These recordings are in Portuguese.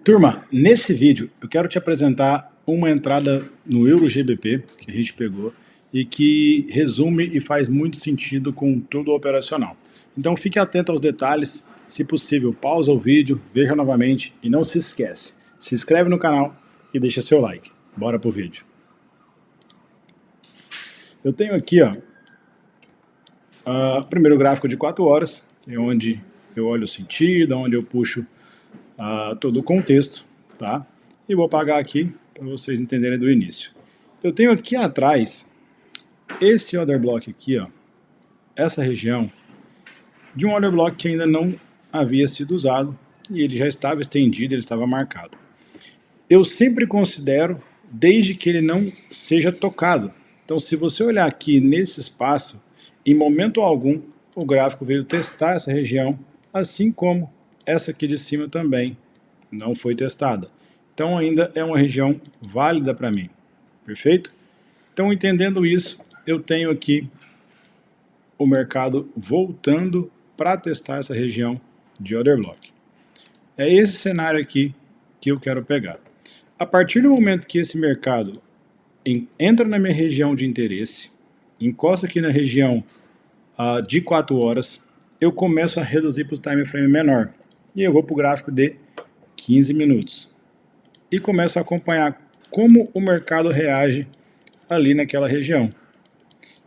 Turma, nesse vídeo eu quero te apresentar uma entrada no EuroGBP que a gente pegou e que resume e faz muito sentido com tudo operacional. Então fique atento aos detalhes, se possível pausa o vídeo, veja novamente e não se esquece, se inscreve no canal e deixa seu like. Bora pro vídeo. Eu tenho aqui o primeiro gráfico de 4 horas, que é onde eu olho o sentido, onde eu puxo todo o contexto, tá? E vou apagar aqui para vocês entenderem do início. Eu tenho aqui atrás esse order block aqui, essa região de um order block que ainda não havia sido usado e ele já estava estendido, ele estava marcado. Eu sempre considero desde que ele não seja tocado. Então, se você olhar aqui nesse espaço, em momento algum o gráfico veio testar essa região, assim como essa aqui de cima também não foi testada. Então ainda é uma região válida para mim, perfeito? Então, entendendo isso, eu tenho aqui o mercado voltando para testar essa região de order block. É esse cenário aqui que eu quero pegar. A partir do momento que esse mercado entra na minha região de interesse, encosta aqui na região de 4 horas, eu começo a reduzir para o time frame menor. E eu vou para o gráfico de 15 minutos. E começo a acompanhar como o mercado reage ali naquela região.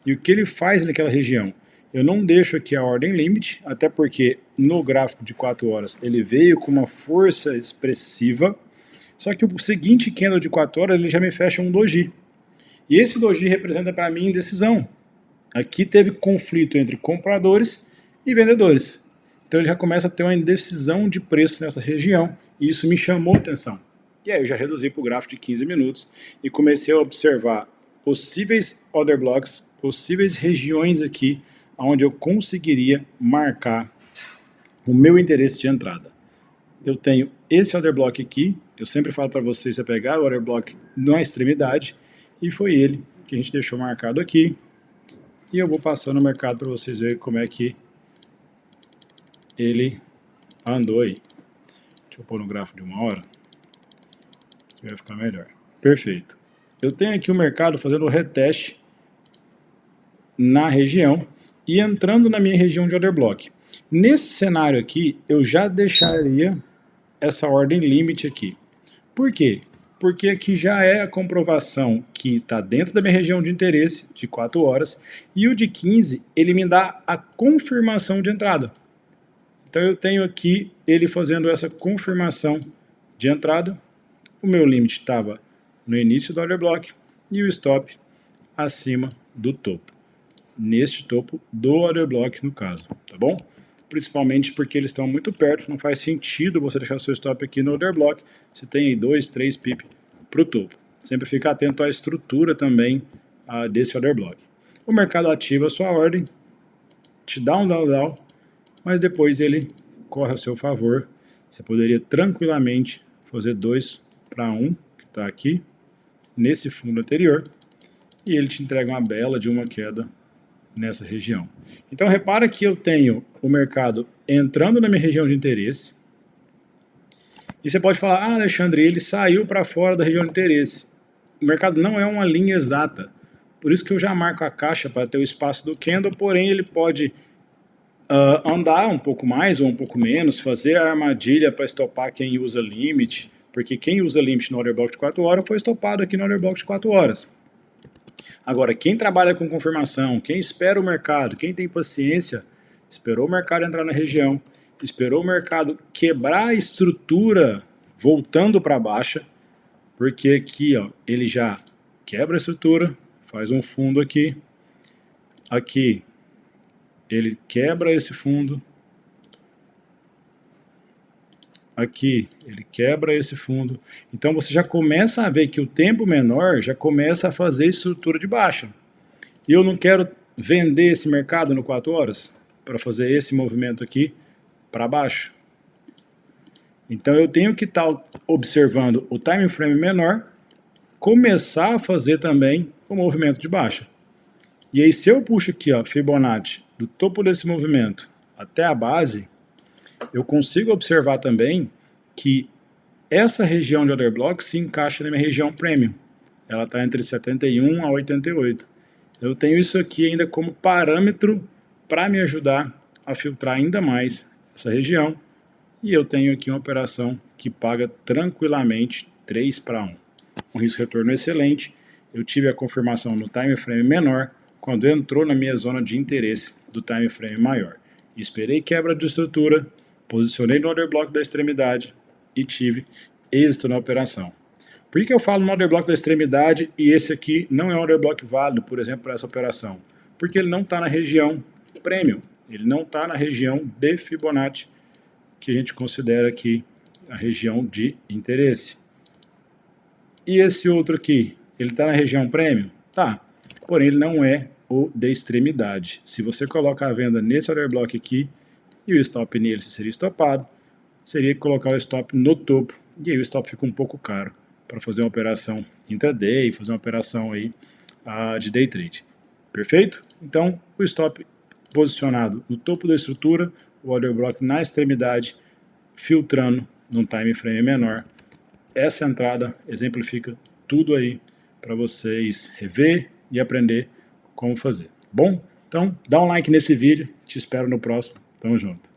E o que ele faz naquela região? Eu não deixo aqui a ordem limite, até porque no gráfico de 4 horas ele veio com uma força expressiva, só que o seguinte candle de 4 horas ele já me fecha um doji. E esse doji representa para mim indecisão. Aqui teve conflito entre compradores e vendedores. Então ele já começa a ter uma indecisão de preço nessa região, e isso me chamou a atenção. E aí eu já reduzi para o gráfico de 15 minutos e comecei a observar possíveis order blocks, possíveis regiões aqui onde eu conseguiria marcar o meu interesse de entrada. Eu tenho esse order block aqui, eu sempre falo para vocês pegar o order block na extremidade, e foi ele que a gente deixou marcado aqui. E eu vou passando o mercado para vocês verem como é que ele andou aí. Deixa eu pôr no gráfico de 1 hora, que vai ficar melhor. Perfeito. Eu tenho aqui o mercado fazendo o reteste na região e entrando na minha região de order block. Nesse cenário aqui, eu já deixaria essa ordem limite aqui. Por quê? Porque aqui já é a comprovação que está dentro da minha região de interesse, de 4 horas, e o de 15, ele me dá a confirmação de entrada. Então eu tenho aqui ele fazendo essa confirmação de entrada, o meu limite estava no início do order block, e o stop acima do topo, neste topo do order block no caso, tá bom? Principalmente porque eles estão muito perto, não faz sentido você deixar seu stop aqui no order block, você tem aí 2, 3 pip para o topo. Sempre fica atento à estrutura também desse order block. O mercado ativa a sua ordem, te dá um down, mas depois ele corre a seu favor. Você poderia tranquilamente fazer 2 para 1, que está aqui, nesse fundo anterior, e ele te entrega uma bela de uma queda nessa região. Então repara que eu tenho o mercado entrando na minha região de interesse, e você pode falar, Alexandre, ele saiu para fora da região de interesse. O mercado não é uma linha exata, por isso que eu já marco a caixa para ter o espaço do candle, porém ele pode andar um pouco mais ou um pouco menos, fazer a armadilha para estopar quem usa limit, porque quem usa limit no order block de 4 horas foi estopado aqui no order block de 4 horas. Agora, quem trabalha com confirmação, quem espera o mercado, quem tem paciência, esperou o mercado entrar na região, esperou o mercado quebrar a estrutura voltando para baixa, porque aqui ele já quebra a estrutura, faz um fundo aqui, aqui ele quebra esse fundo, aqui ele quebra esse fundo, então você já começa a ver que o tempo menor já começa a fazer estrutura de baixa. E eu não quero vender esse mercado no 4 horas para fazer esse movimento aqui para baixo. Então eu tenho que estar observando o time frame menor, começar a fazer também o movimento de baixa. E aí se eu puxo aqui Fibonacci do topo desse movimento até a base, eu consigo observar também que essa região de order block se encaixa na minha região premium. Ela está entre 71 a 88. Eu tenho isso aqui ainda como parâmetro para me ajudar a filtrar ainda mais essa região. E eu tenho aqui uma operação que paga tranquilamente 3:1. Um risco-retorno excelente. Eu tive a confirmação no time frame menor quando entrou na minha zona de interesse do time frame maior. Esperei quebra de estrutura, posicionei no order block da extremidade e tive êxito na operação. Por que eu falo no order block da extremidade e esse aqui não é um order block válido, por exemplo, para essa operação? Porque ele não está na região premium, ele não está na região de Fibonacci, que a gente considera aqui a região de interesse. E esse outro aqui, ele está na região premium? Tá, porém ele não é o de extremidade. Se você coloca a venda nesse order block aqui, e o stop nele seria estopado, seria colocar o stop no topo, e aí o stop fica um pouco caro para fazer uma operação intraday, fazer uma operação aí de day trade. Perfeito? Então, o stop posicionado no topo da estrutura, o order block na extremidade, filtrando num time frame menor. Essa entrada exemplifica tudo aí para vocês rever e aprender como fazer. Bom? Então, dá um like nesse vídeo, te espero no próximo. Tamo junto.